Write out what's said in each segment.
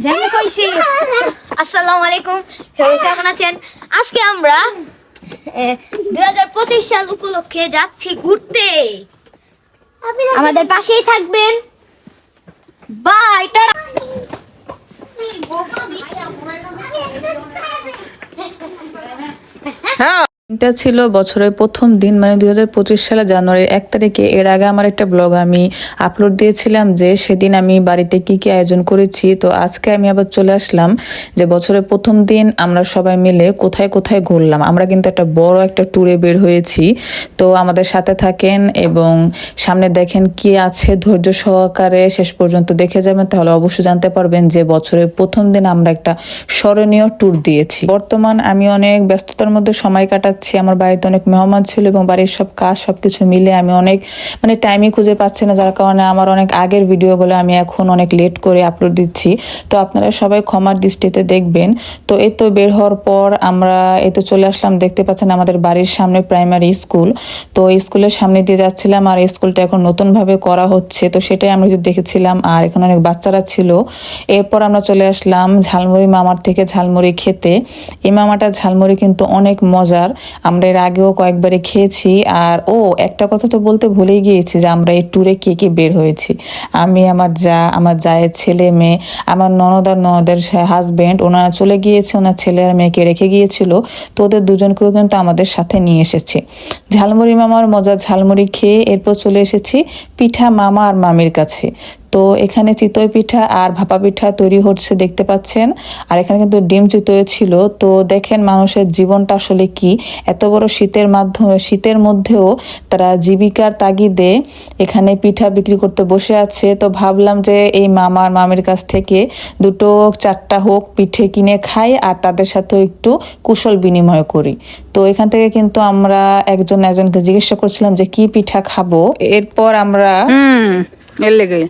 জানি কইছি। আসসালামু আলাইকুম, সবাই কেমন আছেন? আজকে আমরা 2025 সাল উপলক্ষে যাচ্ছি ঘুরতে। আমাদের পাশেই থাকবেন। বাই। এটা ছিল বছরের প্রথম দিন, মানে 2025 সালে জানুয়ারির 1 তারিখে। এর আগে আমার একটা ব্লগ আমি আপলোড দিয়েছিলাম যে সেদিন আমি বাড়িতে কি কি আয়োজন করেছি। তো আজকে আমি আবার চলে আসলাম যে বছরের প্রথম দিন আমরা সবাই মিলে কোথায় কোথায় ঘুরলাম। আমরা কিন্তু একটা বড় একটা ট্যুরে বের হয়েছি। তো আমাদের সাথে থাকেন এবং সামনে দেখেন কি আছে, ধৈর্য সহকারে শেষ পর্যন্ত দেখে যাবেন, তাহলে অবশ্যই জানতে পারবেন যে বছরের প্রথম দিন আমরা একটা স্মরণীয় ট্যুর দিয়েছি। বর্তমান আমি অনেক ব্যস্ততার মধ্যে সময় কাটাচ্ছি। আমার বাড়িতে অনেক মেহমান ছিল এবং বাড়ির সব কাজ সবকিছু মিলে আমি অনেক টাইমই খুঁজে পাচ্ছি না, যার কারণে আমার অনেক আগের ভিডিওগুলো আমি এখন অনেক লেট করে আপলোড দিচ্ছি। তো আপনারা সবাই ক্ষমার দৃষ্টিতে দেখবেন। তো এই তো বের হওয়ার পর আমরা এই তো চলে আসলাম, দেখতে পাচ্ছেন আমাদের বাড়ির সামনে প্রাইমারি স্কুল। তো স্কুলের সামনে দিয়ে যাচ্ছিলাম, আর স্কুলটা এখন নতুনভাবে করা হচ্ছে, তো সেটাই আমরা যদি দেখেছিলাম। আর এখানে অনেক বাচ্চারা ছিল। এরপর আমরা চলে আসলাম ঝালমুড়ি মামার থেকে ঝালমুড়ি খেতে। এই মামাটার ঝালমুড়ি কিন্তু অনেক মজার, আমরা এর আগেও কয়েকবারে খেয়েছি। আর একটা কথা তো বলতে ভুলেই গিয়েছি যে আমরা এই ট্যুরে কে কে বের হয়েছি। আমি, আমার জায়ের ছেলে মেয়ে, আমার ননদের হাজবেন্ড, ওনারা চলে গিয়েছে, ওনার ছেলে আর মেয়েকে রেখে গিয়েছিল। তো ওদের দুজনকেও কিন্তু আমাদের সাথে নিয়ে এসেছি। ঝালমুড়ি মামার মজার ঝালমুড়ি খেয়ে এরপর চলে এসেছি পিঠা মামা আর মামির কাছে। তো এখানে চিতই পিঠা আর ভাপা পিঠা তৈরি হচ্ছে, দেখতে পাচ্ছেন। আর এখানে কিন্তু ডিম চিতই ছিল। তো দেখেন মানুষের জীবনটা আসলে কি, এত বড় শীতের মধ্যেও তারা জীবিকার তাগিদে এখানে পিঠা বিক্রি করতে বসে আছে। তো ভাবলাম যে এই মামির কাছ থেকে 2-4টা হোক পিঠে কিনে খাই, আর তাদের সাথেও একটু কুশল বিনিময় করি। তো এখান থেকে কিন্তু আমরা একজনকে জিজ্ঞাসা করছিলাম যে কি পিঠা খাবো। এরপর আমরা এর লেগে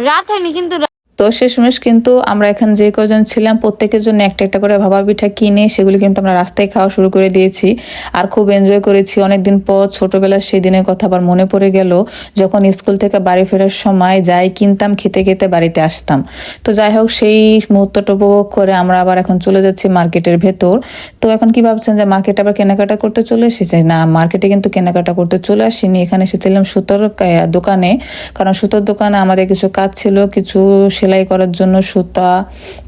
রাত হয়নি কিন্তু। তো শেষমেশ কিন্তু আমরা এখানে যে কজন ছিলাম প্রত্যেকের জন্য একটা একটা করে ভাপা পিঠা কিনে সেগুলি কিন্তু আমরা রাস্তায় খাওয়া শুরু করে দিয়েছি, আর খুব এনজয় করেছি। অনেকদিন পর ছোটবেলার সেই দিনের কথা আবার মনে পড়ে গেল, যখন স্কুল থেকে বাড়ি ফেরার সময় যাই কিনতাম, খেতে খেতে বাড়িতে আসতাম। তো যাই হোক, সেই মুহূর্তটা উপভোগ করে আমরা আবার এখন চলে যাচ্ছি মার্কেটের ভেতর। তো এখন কি ভাবছেন যে মার্কেটে আবার কেনাকাটা করতে চলে এসেছে? না, মার্কেটে কিন্তু কেনাকাটা করতে চলে আসিনি। এখানে এসেছিলাম সুতোর দোকানে, কারণ সুতোর দোকানে আমাদের কিছু কাজ ছিল, কিছু সেলাই করার জন্য সুতা,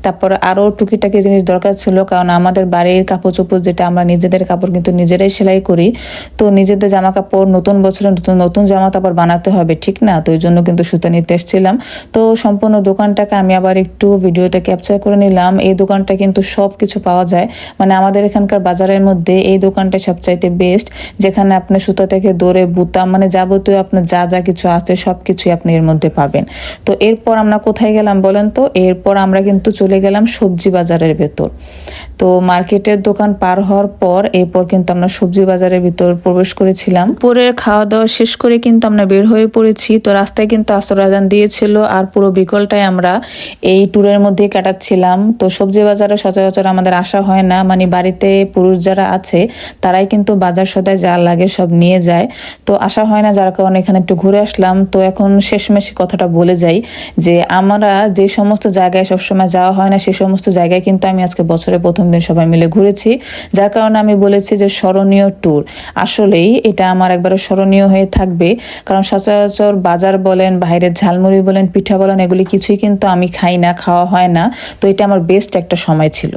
তারপর আরো টুকিটাকি জিনিস দরকার ছিল। কারণ আমাদের বাড়ির কাপড় চোপড় যেটা, আমরা নিজেদের কাপড় কিন্তু নিজেরাই সেলাই করি। তো নিজেদের জামা কাপড় নতুন বছরে নতুন জামা কাপড় বানাতে হবে, ঠিক না? তো ওই জন্য কিন্তু সুতা নিতে এসেছিলাম। তো সম্পূর্ণ দোকানটাকে আমি আবার একটু ভিডিওতে ক্যাপচার করে নিলাম। এই দোকানটা কিন্তু সব কিছু পাওয়া যায়, আমাদের এখানকার বাজারের মধ্যে এই দোকানটা সবচাইতে বেস্ট, যেখানে আপনি সুতা থেকে দড়ি, বুতাম, যাবতীয় আপনার যা যা কিছু আছে সবকিছুই আপনি এর মধ্যে পাবেন। তো এরপর আমরা কোথায় গেলাম বলেন তো? এরপর আমরা কিন্তু চলে গেলাম সবজি বাজারের ভেতর। তো মার্কেটের দোকান পার হওয়ার পর এরপর কিন্তু আমরা সবজি বাজারের ভিতর প্রবেশ করেছিলাম। পরের খাওয়া দাওয়া শেষ করে কিন্তু আমরা বের হয়ে পড়েছি। তো রাস্তায় কিন্তু আসর আজান দিয়েছিল, আর পুরো বিকলটাই আমরা এই ট্যুরের মধ্যে কাটাচ্ছিলাম। তো সবজি বাজারে সচরাচর আমাদের আসা হয় না, বাড়িতে পুরুষ যারা আছে তারাই কিন্তু বাজার সদায় যা লাগে সব নিয়ে যায়। তো আসা হয় না, যার কারণে এখানে একটু ঘুরে আসলাম। তো এখন শেষমেশ কথাটা বলে যাই যে আমরা যে সমস্ত জায়গায় সবসময় যাওয়া হয় না, সে সমস্ত জায়গায় কিন্তু আমি আজকে বছরের প্রথম দিন সবাই মিলে ঘুরেছি, যার কারণে আমি বলেছি যে স্মরণীয় ট্যুর। আসলেই এটা আমার একবারে স্মরণীয় হয়ে থাকবে, কারণ সচরাচর বাজার বলেন, বাইরের ঝালমুড়ি বলেন, পিঠা বলেন, এগুলি কিছুই কিন্তু আমি খাই না, খাওয়া হয় না। তো এটা আমার বেস্ট একটা সময় ছিল।